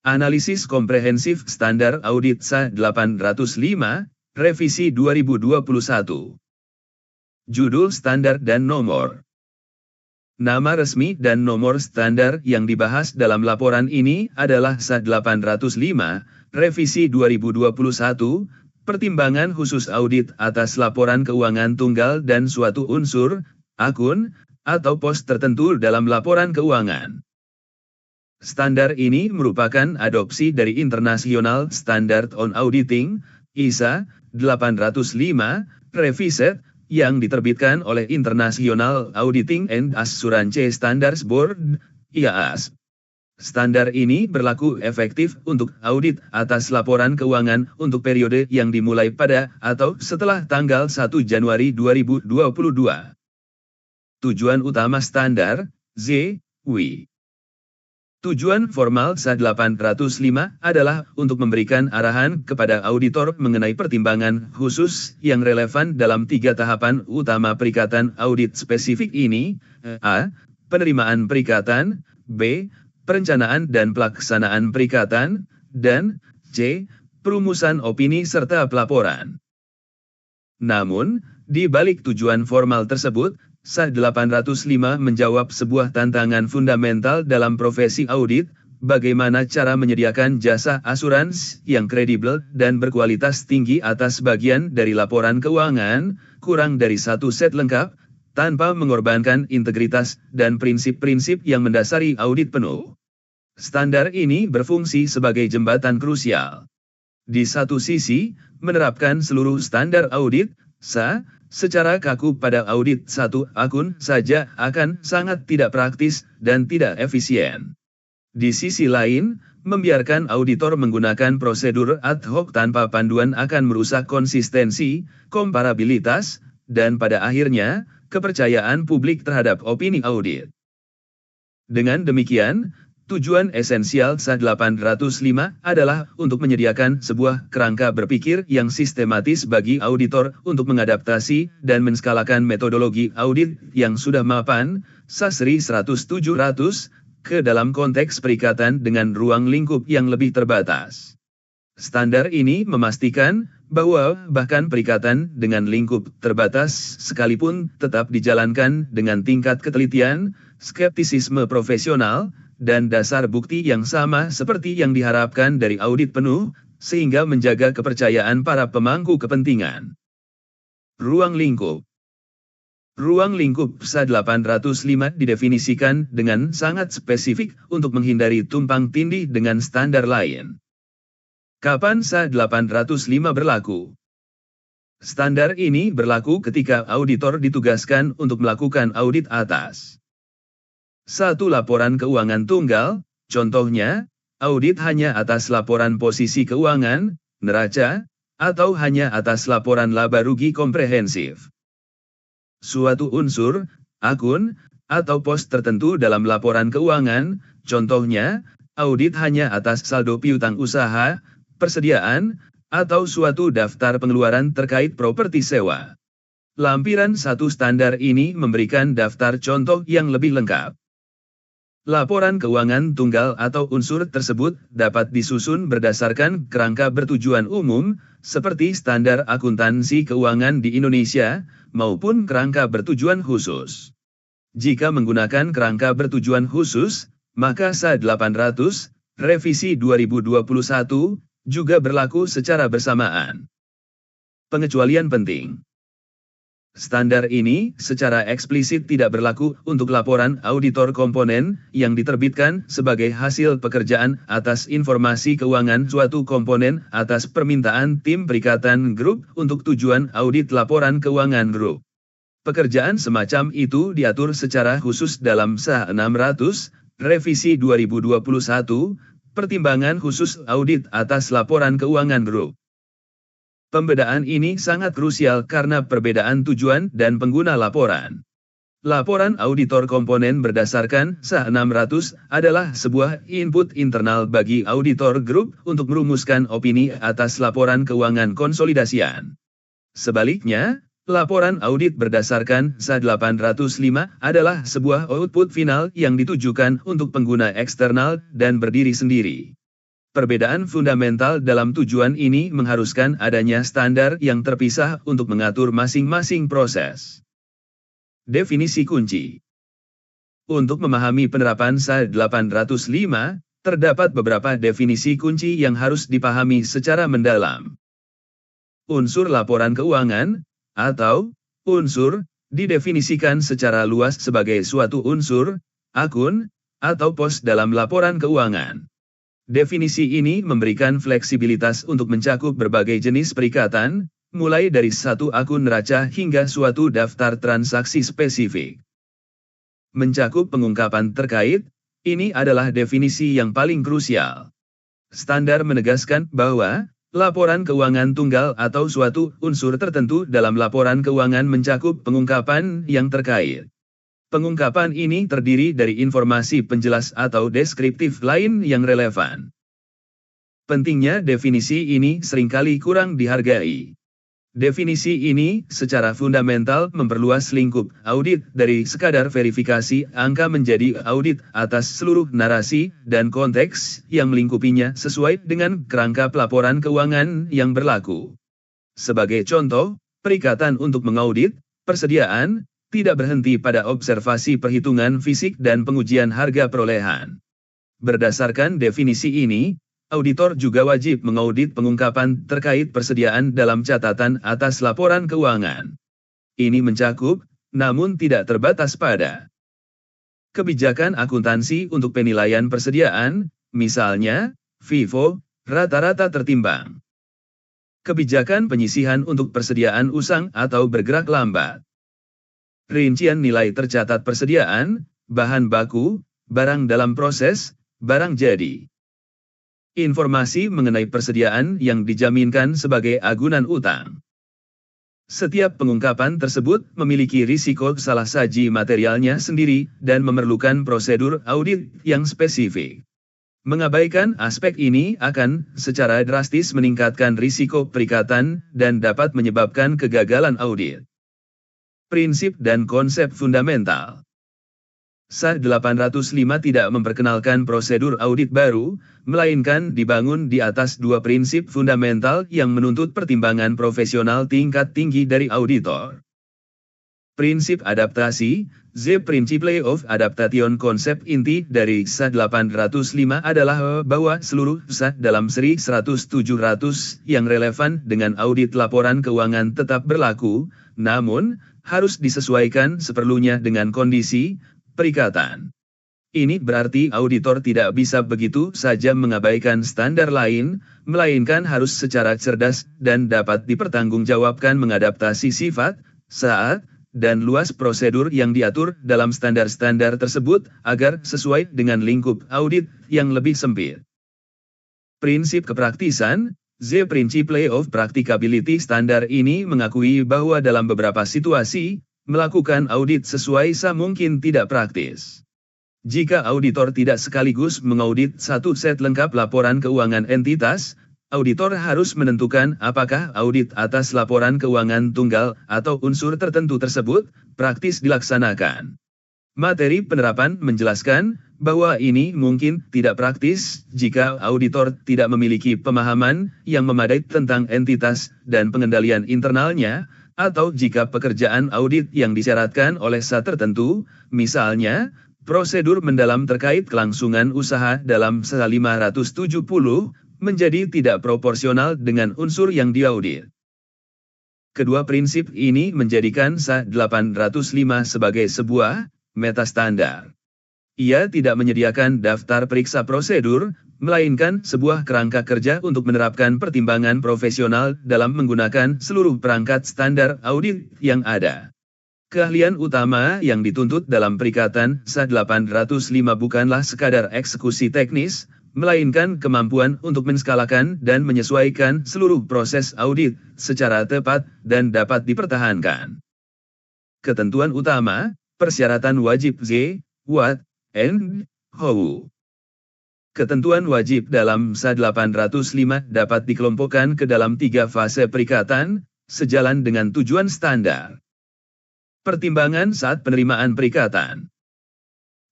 Analisis Komprehensif Standar Audit SA 805, Revisi 2021. Judul Standar dan Nomor. Nama resmi dan nomor standar yang dibahas dalam laporan ini adalah SA 805, Revisi 2021, Pertimbangan Khusus Audit atas laporan keuangan tunggal dan suatu unsur, akun, atau pos tertentu dalam laporan keuangan. Standar ini merupakan adopsi dari International Standard on Auditing, ISA 805, Revised, yang diterbitkan oleh International Auditing and Assurance Standards Board, IAAS. Standar ini berlaku efektif untuk audit atas laporan keuangan untuk periode yang dimulai pada atau setelah tanggal 1 Januari 2022. Tujuan utama standar, ZW. Tujuan formal SA 805 adalah untuk memberikan arahan kepada auditor mengenai pertimbangan khusus yang relevan dalam 3 tahapan utama perikatan audit spesifik ini, A. Penerimaan perikatan, B. Perencanaan dan pelaksanaan perikatan, dan C. Perumusan opini serta pelaporan. Namun, di balik tujuan formal tersebut, SA 805 menjawab sebuah tantangan fundamental dalam profesi audit, bagaimana cara menyediakan jasa asuransi yang kredibel dan berkualitas tinggi atas bagian dari laporan keuangan, kurang dari satu set lengkap, tanpa mengorbankan integritas dan prinsip-prinsip yang mendasari audit penuh. Standar ini berfungsi sebagai jembatan krusial. Di satu sisi, menerapkan seluruh standar audit, SA, secara kaku pada audit satu akun saja akan sangat tidak praktis dan tidak efisien. Di sisi lain, membiarkan auditor menggunakan prosedur ad hoc tanpa panduan akan merusak konsistensi, komparabilitas, dan pada akhirnya, kepercayaan publik terhadap opini audit. Dengan demikian, tujuan esensial SA 805 adalah untuk menyediakan sebuah kerangka berpikir yang sistematis bagi auditor untuk mengadaptasi dan menskalakan metodologi audit yang sudah mapan, SASRI 100-700, ke dalam konteks perikatan dengan ruang lingkup yang lebih terbatas. Standar ini memastikan bahwa bahkan perikatan dengan lingkup terbatas sekalipun tetap dijalankan dengan tingkat ketelitian, skeptisisme profesional, dan dasar bukti yang sama seperti yang diharapkan dari audit penuh, sehingga menjaga kepercayaan para pemangku kepentingan. Ruang lingkup. Ruang lingkup SA 805 didefinisikan dengan sangat spesifik untuk menghindari tumpang tindih dengan standar lain. Kapan SA 805 berlaku? Standar ini berlaku ketika auditor ditugaskan untuk melakukan audit atas satu laporan keuangan tunggal, contohnya, audit hanya atas laporan posisi keuangan, neraca, atau hanya atas laporan laba rugi komprehensif. Suatu unsur, akun, atau pos tertentu dalam laporan keuangan, contohnya, audit hanya atas saldo piutang usaha, persediaan, atau suatu daftar pengeluaran terkait properti sewa. Lampiran 1 standar ini memberikan daftar contoh yang lebih lengkap. Laporan keuangan tunggal atau unsur tersebut dapat disusun berdasarkan kerangka bertujuan umum, seperti standar akuntansi keuangan di Indonesia, maupun kerangka bertujuan khusus. Jika menggunakan kerangka bertujuan khusus, maka SA 800, Revisi 2021, juga berlaku secara bersamaan. Pengecualian penting. Standar ini secara eksplisit tidak berlaku untuk laporan auditor komponen yang diterbitkan sebagai hasil pekerjaan atas informasi keuangan suatu komponen atas permintaan tim perikatan grup untuk tujuan audit laporan keuangan grup. Pekerjaan semacam itu diatur secara khusus dalam SA 600, Revisi 2021, Pertimbangan Khusus Audit atas Laporan Keuangan Grup. Pembedaan ini sangat krusial karena perbedaan tujuan dan pengguna laporan. Laporan auditor komponen berdasarkan SA 600 adalah sebuah input internal bagi auditor grup untuk merumuskan opini atas laporan keuangan konsolidasian. Sebaliknya, laporan audit berdasarkan SA 805 adalah sebuah output final yang ditujukan untuk pengguna eksternal dan berdiri sendiri. Perbedaan fundamental dalam tujuan ini mengharuskan adanya standar yang terpisah untuk mengatur masing-masing proses. Definisi kunci. Untuk memahami penerapan SA 805, terdapat beberapa definisi kunci yang harus dipahami secara mendalam. Unsur laporan keuangan, atau unsur, didefinisikan secara luas sebagai suatu unsur, akun, atau pos dalam laporan keuangan. Definisi ini memberikan fleksibilitas untuk mencakup berbagai jenis perikatan, mulai dari satu akun neraca hingga suatu daftar transaksi spesifik. Mencakup pengungkapan terkait, ini adalah definisi yang paling krusial. Standar menegaskan bahwa laporan keuangan tunggal atau suatu unsur tertentu dalam laporan keuangan mencakup pengungkapan yang terkait. Pengungkapan ini terdiri dari informasi penjelas atau deskriptif lain yang relevan. Pentingnya definisi ini seringkali kurang dihargai. Definisi ini secara fundamental memperluas lingkup audit dari sekadar verifikasi angka menjadi audit atas seluruh narasi dan konteks yang melingkupinya sesuai dengan kerangka pelaporan keuangan yang berlaku. Sebagai contoh, perikatan untuk mengaudit persediaan tidak berhenti pada observasi perhitungan fisik dan pengujian harga perolehan. Berdasarkan definisi ini, auditor juga wajib mengaudit pengungkapan terkait persediaan dalam catatan atas laporan keuangan. Ini mencakup, namun tidak terbatas pada kebijakan akuntansi untuk penilaian persediaan, misalnya, FIFO, rata-rata tertimbang. Kebijakan penyisihan untuk persediaan usang atau bergerak lambat. Rincian nilai tercatat persediaan, bahan baku, barang dalam proses, barang jadi. Informasi mengenai persediaan yang dijaminkan sebagai agunan utang. Setiap pengungkapan tersebut memiliki risiko salah saji materialnya sendiri dan memerlukan prosedur audit yang spesifik. Mengabaikan aspek ini akan secara drastis meningkatkan risiko perikatan dan dapat menyebabkan kegagalan audit. Prinsip dan konsep fundamental. SA 805 tidak memperkenalkan prosedur audit baru, melainkan dibangun di atas dua prinsip fundamental yang menuntut pertimbangan profesional tingkat tinggi dari auditor. Prinsip adaptasi, The Principle of Adaptation. Konsep inti dari SA 805 adalah bahwa seluruh SA dalam seri 100-700 yang relevan dengan audit laporan keuangan tetap berlaku, namun harus disesuaikan seperlunya dengan kondisi perikatan. Ini berarti auditor tidak bisa begitu saja mengabaikan standar lain, melainkan harus secara cerdas dan dapat dipertanggungjawabkan mengadaptasi sifat, saat, dan luas prosedur yang diatur dalam standar-standar tersebut agar sesuai dengan lingkup audit yang lebih sempit. Prinsip kepraktisan, The Principle of Practicability. Standar ini mengakui bahwa dalam beberapa situasi, melakukan audit sesuai mungkin tidak praktis. Jika auditor tidak sekaligus mengaudit satu set lengkap laporan keuangan entitas, auditor harus menentukan apakah audit atas laporan keuangan tunggal atau unsur tertentu tersebut praktis dilaksanakan. Materi penerapan menjelaskan bahwa ini mungkin tidak praktis jika auditor tidak memiliki pemahaman yang memadai tentang entitas dan pengendalian internalnya, atau jika pekerjaan audit yang disyaratkan oleh SA tertentu, misalnya, prosedur mendalam terkait kelangsungan usaha dalam SA 570, menjadi tidak proporsional dengan unsur yang diaudit. Kedua prinsip ini menjadikan SA 805 sebagai sebuah metastandar. Ia tidak menyediakan daftar periksa prosedur, melainkan sebuah kerangka kerja untuk menerapkan pertimbangan profesional dalam menggunakan seluruh perangkat standar audit yang ada. Keahlian utama yang dituntut dalam perikatan SA 805 bukanlah sekadar eksekusi teknis, melainkan kemampuan untuk menskalakan dan menyesuaikan seluruh proses audit secara tepat dan dapat dipertahankan. Ketentuan utama, persyaratan wajib Z, what, and how. Ketentuan wajib dalam SA 805 dapat dikelompokkan ke dalam 3 fase perikatan, sejalan dengan tujuan standar. Pertimbangan saat penerimaan perikatan.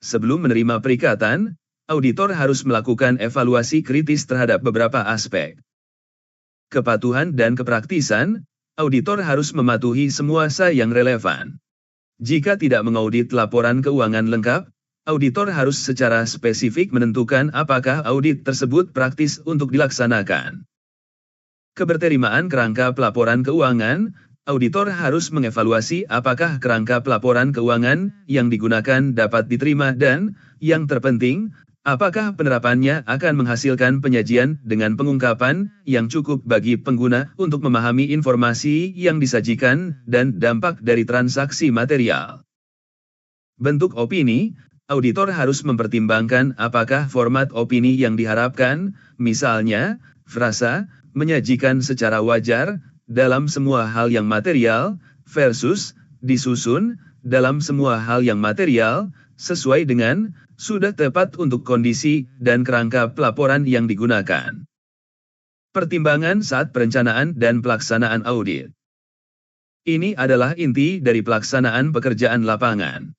Sebelum menerima perikatan, auditor harus melakukan evaluasi kritis terhadap beberapa aspek. Kepatuhan dan kepraktisan, auditor harus mematuhi semua SA yang relevan. Jika tidak mengaudit laporan keuangan lengkap, auditor harus secara spesifik menentukan apakah audit tersebut praktis untuk dilaksanakan. Keberterimaan kerangka pelaporan keuangan, auditor harus mengevaluasi apakah kerangka pelaporan keuangan yang digunakan dapat diterima dan, yang terpenting, apakah penerapannya akan menghasilkan penyajian dengan pengungkapan yang cukup bagi pengguna untuk memahami informasi yang disajikan dan dampak dari transaksi material. Bentuk opini, auditor harus mempertimbangkan apakah format opini yang diharapkan, misalnya, frasa, menyajikan secara wajar, dalam semua hal yang material, versus, disusun, dalam semua hal yang material, sesuai dengan, sudah tepat untuk kondisi dan kerangka pelaporan yang digunakan. Pertimbangan saat perencanaan dan pelaksanaan audit. Ini adalah inti dari pelaksanaan pekerjaan lapangan.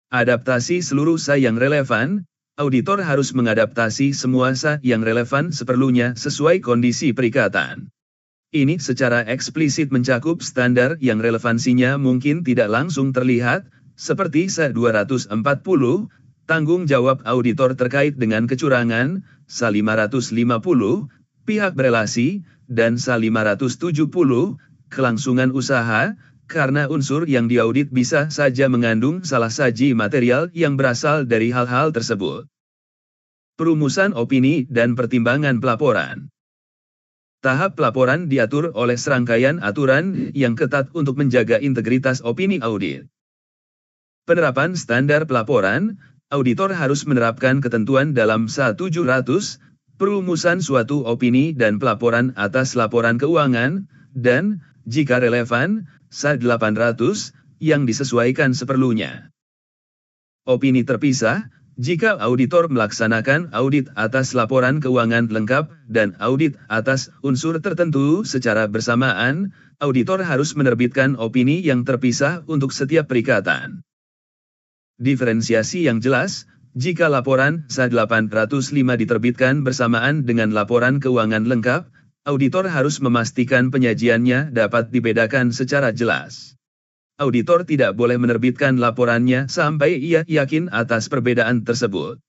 Adaptasi seluruh SA yang relevan, auditor harus mengadaptasi semua SA yang relevan seperlunya sesuai kondisi perikatan. Ini secara eksplisit mencakup standar yang relevansinya mungkin tidak langsung terlihat, seperti SA 240, tanggung jawab auditor terkait dengan kecurangan, SA 550, pihak berelasi, dan SA 570, kelangsungan usaha, karena unsur yang diaudit bisa saja mengandung salah saji material yang berasal dari hal-hal tersebut. Perumusan opini dan pertimbangan pelaporan. Tahap pelaporan diatur oleh serangkaian aturan yang ketat untuk menjaga integritas opini audit. Penerapan standar pelaporan, auditor harus menerapkan ketentuan dalam SA 700, perumusan suatu opini dan pelaporan atas laporan keuangan, dan, jika relevan, SA 800, yang disesuaikan seperlunya. Opini terpisah, jika auditor melaksanakan audit atas laporan keuangan lengkap dan audit atas unsur tertentu secara bersamaan, auditor harus menerbitkan opini yang terpisah untuk setiap perikatan. Diferensiasi yang jelas, jika laporan SA 805 diterbitkan bersamaan dengan laporan keuangan lengkap, auditor harus memastikan penyajiannya dapat dibedakan secara jelas. Auditor tidak boleh menerbitkan laporannya sampai ia yakin atas perbedaan tersebut.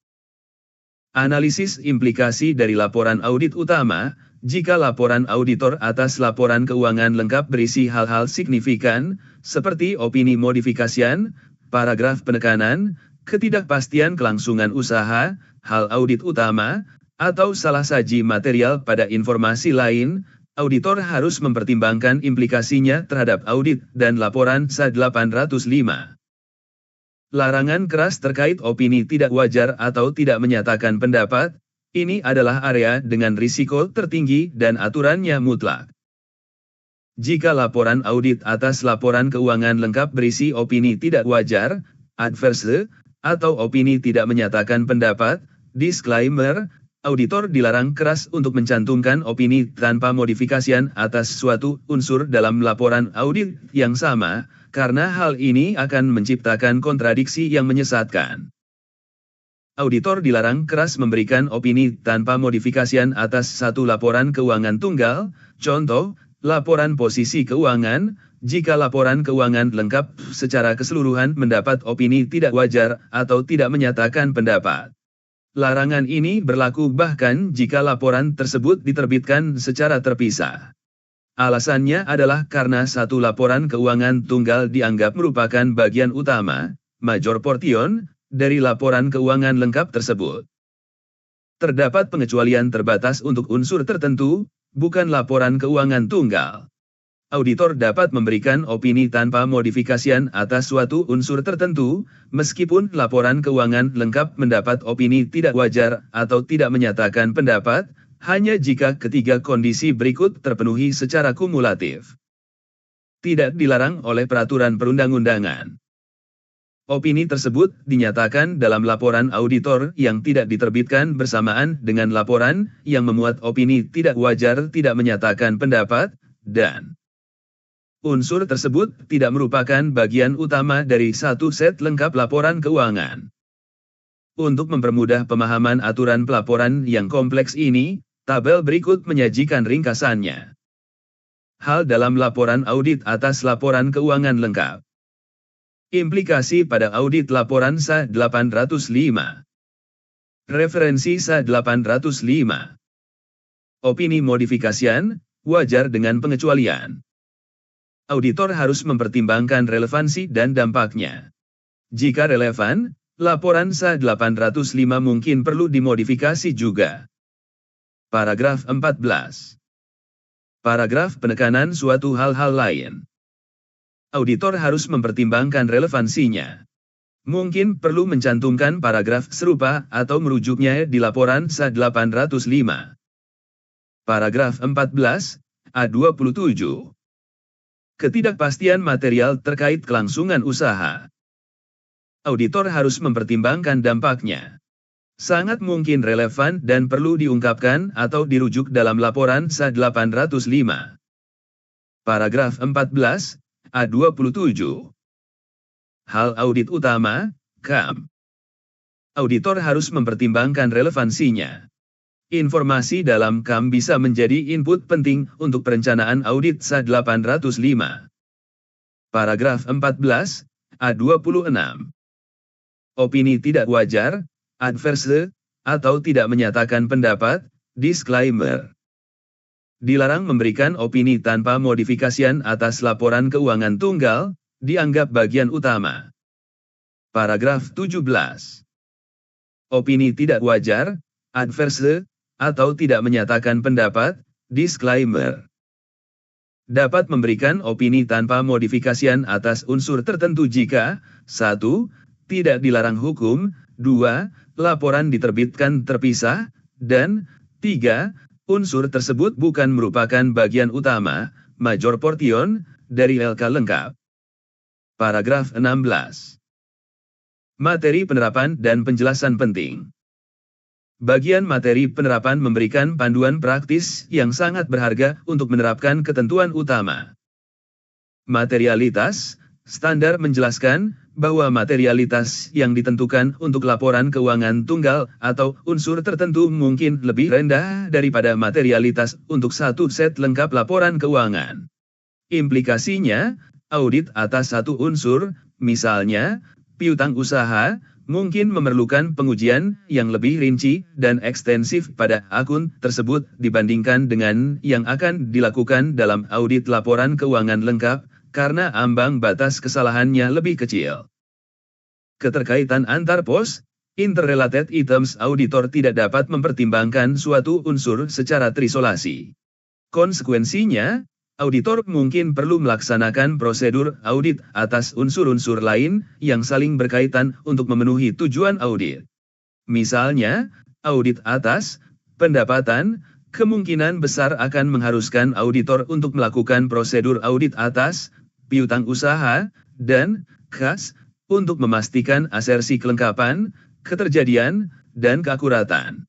Analisis implikasi dari laporan audit utama, jika laporan auditor atas laporan keuangan lengkap berisi hal-hal signifikan, seperti opini modifikasian, paragraf penekanan, ketidakpastian kelangsungan usaha, hal audit utama, atau salah saji material pada informasi lain, auditor harus mempertimbangkan implikasinya terhadap audit dan laporan SA 805. Larangan keras terkait opini tidak wajar atau tidak menyatakan pendapat, ini adalah area dengan risiko tertinggi dan aturannya mutlak. Jika laporan audit atas laporan keuangan lengkap berisi opini tidak wajar, adverse, atau opini tidak menyatakan pendapat, disclaimer, auditor dilarang keras untuk mencantumkan opini tanpa modifikasian atas suatu unsur dalam laporan audit yang sama, karena hal ini akan menciptakan kontradiksi yang menyesatkan. Auditor dilarang keras memberikan opini tanpa modifikasian atas satu laporan keuangan tunggal, contoh, laporan posisi keuangan, jika laporan keuangan lengkap secara keseluruhan mendapat opini tidak wajar atau tidak menyatakan pendapat. Larangan ini berlaku bahkan jika laporan tersebut diterbitkan secara terpisah. Alasannya adalah karena satu laporan keuangan tunggal dianggap merupakan bagian utama, major portion, dari laporan keuangan lengkap tersebut. Terdapat pengecualian terbatas untuk unsur tertentu, bukan laporan keuangan tunggal. Auditor dapat memberikan opini tanpa modifikasian atas suatu unsur tertentu, meskipun laporan keuangan lengkap mendapat opini tidak wajar atau tidak menyatakan pendapat, hanya jika ketiga kondisi berikut terpenuhi secara kumulatif. Tidak dilarang oleh peraturan perundang-undangan. Opini tersebut dinyatakan dalam laporan auditor yang tidak diterbitkan bersamaan dengan laporan yang memuat opini tidak wajar tidak menyatakan pendapat, dan unsur tersebut tidak merupakan bagian utama dari satu set lengkap laporan keuangan. untuk mempermudah pemahaman aturan pelaporan yang kompleks ini, tabel berikut menyajikan ringkasannya. Hal dalam laporan audit atas laporan keuangan lengkap. Implikasi pada audit laporan SA 805. Referensi SA 805. Opini modifikasian, wajar dengan pengecualian. Auditor harus mempertimbangkan relevansi dan dampaknya. Jika relevan, laporan SA 805 mungkin perlu dimodifikasi juga. Paragraf 14. Paragraf penekanan suatu hal-hal lain. Auditor harus mempertimbangkan relevansinya. Mungkin perlu mencantumkan paragraf serupa atau merujuknya di laporan SA 805. Paragraf 14, A27. Ketidakpastian material terkait kelangsungan usaha. Auditor harus mempertimbangkan dampaknya. Sangat mungkin relevan dan perlu diungkapkan atau dirujuk dalam laporan SA 805. Paragraf 14, A27. Hal audit utama, KAM. Auditor harus mempertimbangkan relevansinya. Informasi dalam KAM bisa menjadi input penting untuk perencanaan audit SA 805. Paragraf 14, A26. Opini tidak wajar, adverse, atau tidak menyatakan pendapat, disclaimer. Dilarang memberikan opini tanpa modifikasian atas laporan keuangan tunggal, dianggap bagian utama. Paragraf 17. Opini tidak wajar, adverse, atau tidak menyatakan pendapat, disclaimer. Dapat memberikan opini tanpa modifikasian atas unsur tertentu jika 1. Tidak dilarang hukum, 2. Laporan diterbitkan terpisah, dan 3. Unsur tersebut bukan merupakan bagian utama, major portion, dari LK lengkap. Paragraf 16. Materi penerapan dan penjelasan penting. Bagian materi penerapan memberikan panduan praktis yang sangat berharga untuk menerapkan ketentuan utama. Materialitas, standar menjelaskan bahwa materialitas yang ditentukan untuk laporan keuangan tunggal atau unsur tertentu mungkin lebih rendah daripada materialitas untuk satu set lengkap laporan keuangan. Implikasinya, audit atas satu unsur, misalnya, piutang usaha, mungkin memerlukan pengujian yang lebih rinci dan ekstensif pada akun tersebut dibandingkan dengan yang akan dilakukan dalam audit laporan keuangan lengkap, karena ambang batas kesalahannya lebih kecil. Keterkaitan antar pos, interrelated items auditor tidak dapat mempertimbangkan suatu unsur secara terisolasi. Konsekuensinya, auditor mungkin perlu melaksanakan prosedur audit atas unsur-unsur lain yang saling berkaitan untuk memenuhi tujuan audit. Misalnya, audit atas pendapatan, kemungkinan besar akan mengharuskan auditor untuk melakukan prosedur audit atas piutang usaha, dan kas, untuk memastikan asersi kelengkapan, keterjadian, dan keakuratan.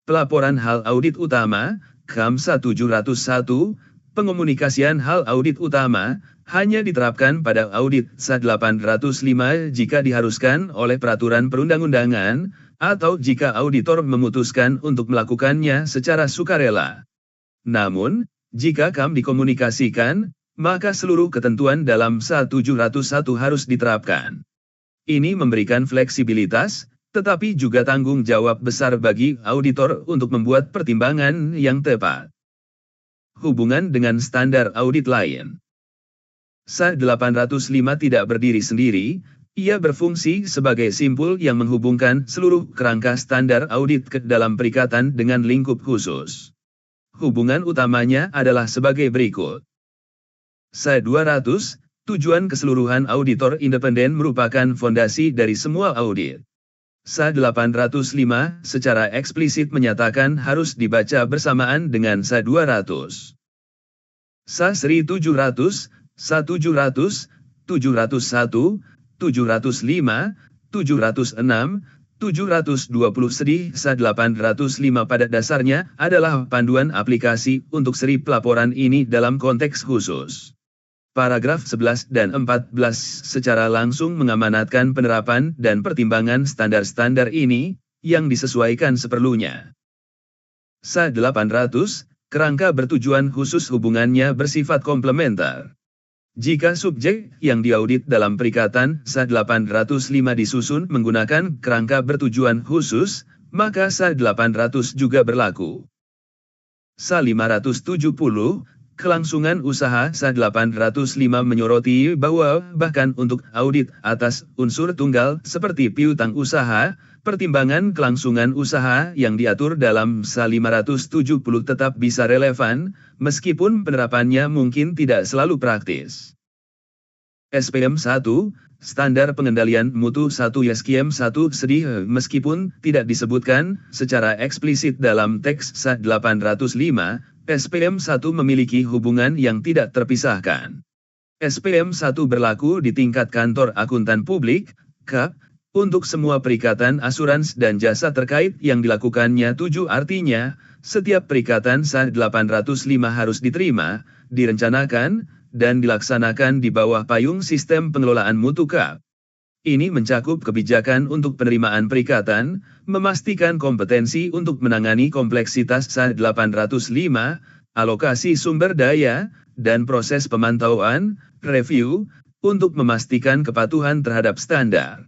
Pelaporan hal audit utama, KAM 1701, pengomunikasian hal audit utama, hanya diterapkan pada audit SA 805 jika diharuskan oleh peraturan perundang-undangan, atau jika auditor memutuskan untuk melakukannya secara sukarela. Namun, jika KAM dikomunikasikan, maka seluruh ketentuan dalam SA 701 harus diterapkan. Ini memberikan fleksibilitas, tetapi juga tanggung jawab besar bagi auditor untuk membuat pertimbangan yang tepat. Hubungan dengan standar audit lain. SA 805 tidak berdiri sendiri, ia berfungsi sebagai simpul yang menghubungkan seluruh kerangka standar audit ke dalam perikatan dengan lingkup khusus. Hubungan utamanya adalah sebagai berikut. SA 200, tujuan keseluruhan auditor independen merupakan fondasi dari semua audit. SA 805 secara eksplisit menyatakan harus dibaca bersamaan dengan SA 200. SA 1700, SA 700, 701, 705, 706, 720 sedih SA 805 pada dasarnya adalah panduan aplikasi untuk seri pelaporan ini dalam konteks khusus. Paragraf 11 dan 14 secara langsung mengamanatkan penerapan dan pertimbangan standar-standar ini, yang disesuaikan seperlunya. SA 800, kerangka bertujuan khusus hubungannya bersifat komplementer. Jika subjek yang diaudit dalam perikatan SA 805 disusun menggunakan kerangka bertujuan khusus, maka SA 800 juga berlaku. SA 570, kelangsungan usaha SA 805 menyoroti bahwa bahkan untuk audit atas unsur tunggal seperti piutang usaha, pertimbangan kelangsungan usaha yang diatur dalam SA 570 tetap bisa relevan, meskipun penerapannya mungkin tidak selalu praktis. SPM 1, Standar Pengendalian Mutu 1 SKM 1 sedih meskipun tidak disebutkan secara eksplisit dalam teks SA 805, SPM 1 memiliki hubungan yang tidak terpisahkan. SPM 1 berlaku di tingkat kantor akuntan publik, KAP, untuk semua perikatan asurans dan jasa terkait yang dilakukannya. Artinya, setiap perikatan SA 805 harus diterima, direncanakan, dan dilaksanakan di bawah payung sistem pengelolaan mutu KAP. Ini mencakup kebijakan untuk penerimaan perikatan, memastikan kompetensi untuk menangani kompleksitas SA 805, alokasi sumber daya, dan proses pemantauan, review, untuk memastikan kepatuhan terhadap standar.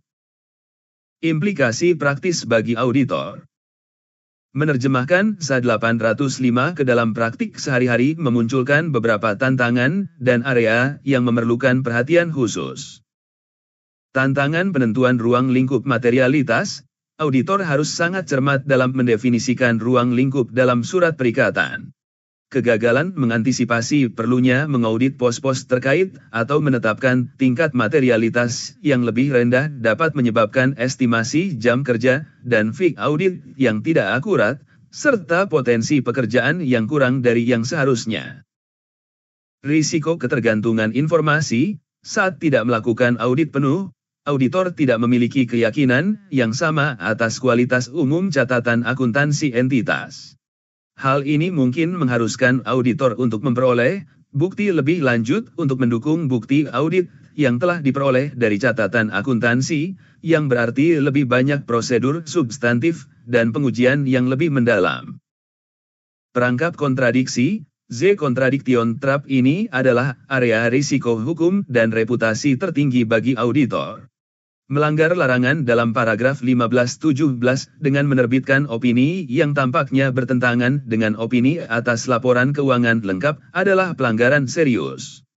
Implikasi praktis bagi auditor. Menerjemahkan SA 805 ke dalam praktik sehari-hari memunculkan beberapa tantangan dan area yang memerlukan perhatian khusus. Tantangan penentuan ruang lingkup materialitas, auditor harus sangat cermat dalam mendefinisikan ruang lingkup dalam surat perikatan. Kegagalan mengantisipasi perlunya mengaudit pos-pos terkait atau menetapkan tingkat materialitas yang lebih rendah dapat menyebabkan estimasi jam kerja dan fee audit yang tidak akurat, serta potensi pekerjaan yang kurang dari yang seharusnya. Risiko ketergantungan informasi, saat tidak melakukan audit penuh, auditor tidak memiliki keyakinan yang sama atas kualitas umum catatan akuntansi entitas. Hal ini mungkin mengharuskan auditor untuk memperoleh bukti lebih lanjut untuk mendukung bukti audit yang telah diperoleh dari catatan akuntansi, yang berarti lebih banyak prosedur substantif dan pengujian yang lebih mendalam. Perangkap kontradiksi, Z contradiction trap ini adalah area risiko hukum dan reputasi tertinggi bagi auditor. Melanggar larangan dalam paragraf 15-17 dengan menerbitkan opini yang tampaknya bertentangan dengan opini atas laporan keuangan lengkap adalah pelanggaran serius.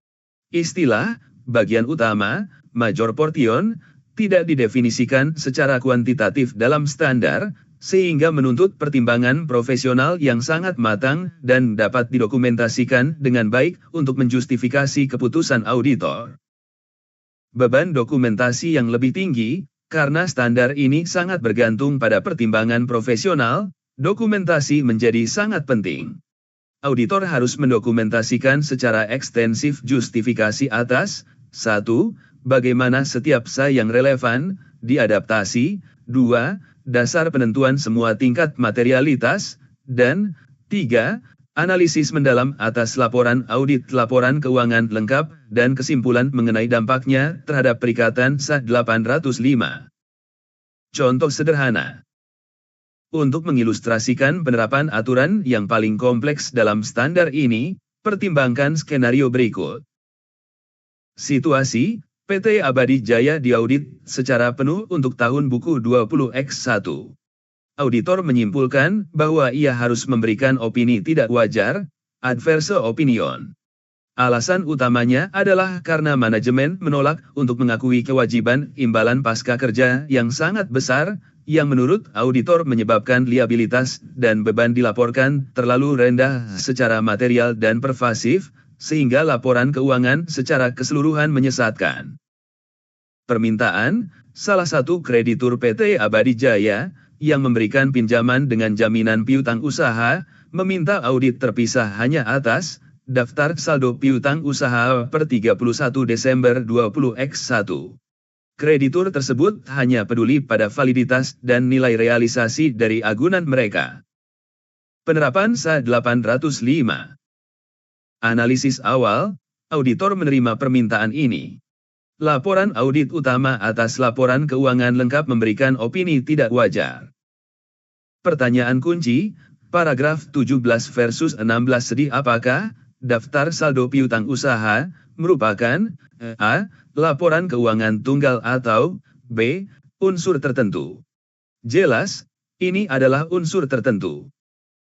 Istilah, bagian utama, major portion, tidak didefinisikan secara kuantitatif dalam standar, sehingga menuntut pertimbangan profesional yang sangat matang dan dapat didokumentasikan dengan baik untuk menjustifikasi keputusan auditor. Beban dokumentasi yang lebih tinggi, karena standar ini sangat bergantung pada pertimbangan profesional, dokumentasi menjadi sangat penting. Auditor harus mendokumentasikan secara ekstensif justifikasi atas, 1. Bagaimana setiap SA yang relevan, diadaptasi, 2. Dasar penentuan semua tingkat materialitas, dan 3. Analisis mendalam atas laporan audit laporan keuangan lengkap, dan kesimpulan mengenai dampaknya terhadap perikatan SA 805. Contoh sederhana. Untuk mengilustrasikan penerapan aturan yang paling kompleks dalam standar ini, pertimbangkan skenario berikut. Situasi, PT Abadi Jaya diaudit secara penuh untuk tahun buku 20X1. Auditor menyimpulkan bahwa ia harus memberikan opini tidak wajar, adverse opinion. Alasan utamanya adalah karena manajemen menolak untuk mengakui kewajiban imbalan pasca kerja yang sangat besar, yang menurut auditor menyebabkan liabilitas dan beban dilaporkan terlalu rendah secara material dan pervasif, sehingga laporan keuangan secara keseluruhan menyesatkan. Permintaan, salah satu kreditur PT Abadi Jaya, yang memberikan pinjaman dengan jaminan piutang usaha, meminta audit terpisah hanya atas daftar saldo piutang usaha per 31 Desember 20X1. Kreditur tersebut hanya peduli pada validitas dan nilai realisasi dari agunan mereka. Penerapan SA 805. Analisis awal, Auditor menerima permintaan ini. Laporan audit utama atas laporan keuangan lengkap memberikan opini tidak wajar. Pertanyaan kunci, paragraf 17 versus 16 sedih apakah daftar saldo piutang usaha merupakan A. Laporan keuangan tunggal atau B. Unsur tertentu. Jelas, ini adalah unsur tertentu.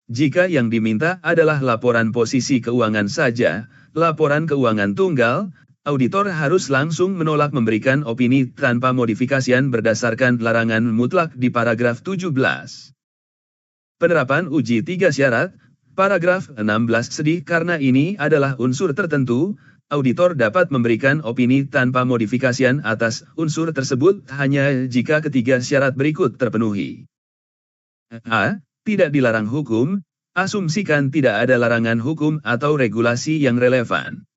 Jika yang diminta adalah laporan posisi keuangan saja, laporan keuangan tunggal, auditor harus langsung menolak memberikan opini tanpa modifikasian berdasarkan larangan mutlak di paragraf 17. Penerapan uji 3 syarat, paragraf 16 sedih karena ini adalah unsur tertentu, auditor dapat memberikan opini tanpa modifikasian atas unsur tersebut hanya jika ketiga syarat berikut terpenuhi. A. Tidak dilarang hukum, asumsikan tidak ada larangan hukum atau regulasi yang relevan.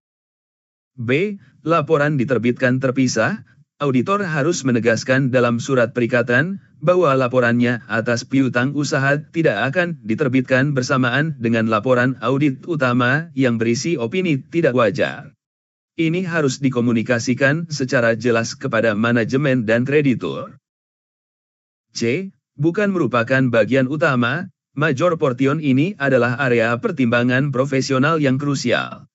B. Laporan diterbitkan terpisah, auditor harus menegaskan dalam surat perikatan bahwa laporannya atas piutang usaha tidak akan diterbitkan bersamaan dengan laporan audit utama yang berisi opini tidak wajar. Ini harus dikomunikasikan secara jelas kepada manajemen dan kreditur. C. Bukan merupakan bagian utama, major portion ini adalah area pertimbangan profesional yang krusial.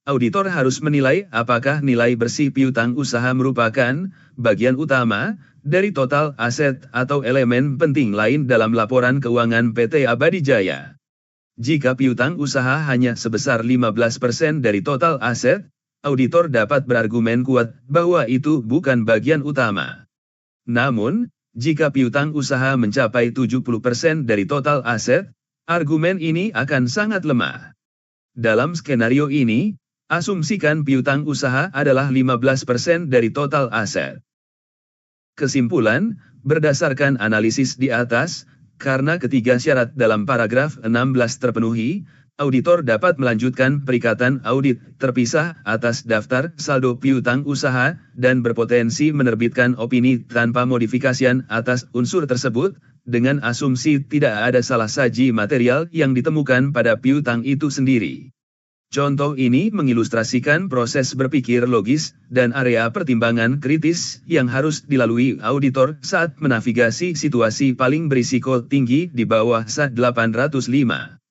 Auditor harus menilai apakah nilai bersih piutang usaha merupakan bagian utama dari total aset atau elemen penting lain dalam laporan keuangan PT Abadi Jaya. Jika piutang usaha hanya sebesar 15% dari total aset, auditor dapat berargumen kuat bahwa itu bukan bagian utama. Namun, jika piutang usaha mencapai 70% dari total aset, argumen ini akan sangat lemah. Dalam skenario ini, asumsikan piutang usaha adalah 15% dari total aset. Kesimpulan, berdasarkan analisis di atas, karena ketiga syarat dalam paragraf 16 terpenuhi, auditor dapat melanjutkan perikatan audit terpisah atas daftar saldo piutang usaha dan berpotensi menerbitkan opini tanpa modifikasian atas unsur tersebut, dengan asumsi tidak ada salah saji material yang ditemukan pada piutang itu sendiri. Contoh ini mengilustrasikan proses berpikir logis dan area pertimbangan kritis yang harus dilalui auditor saat menavigasi situasi paling berisiko tinggi di bawah SA 805.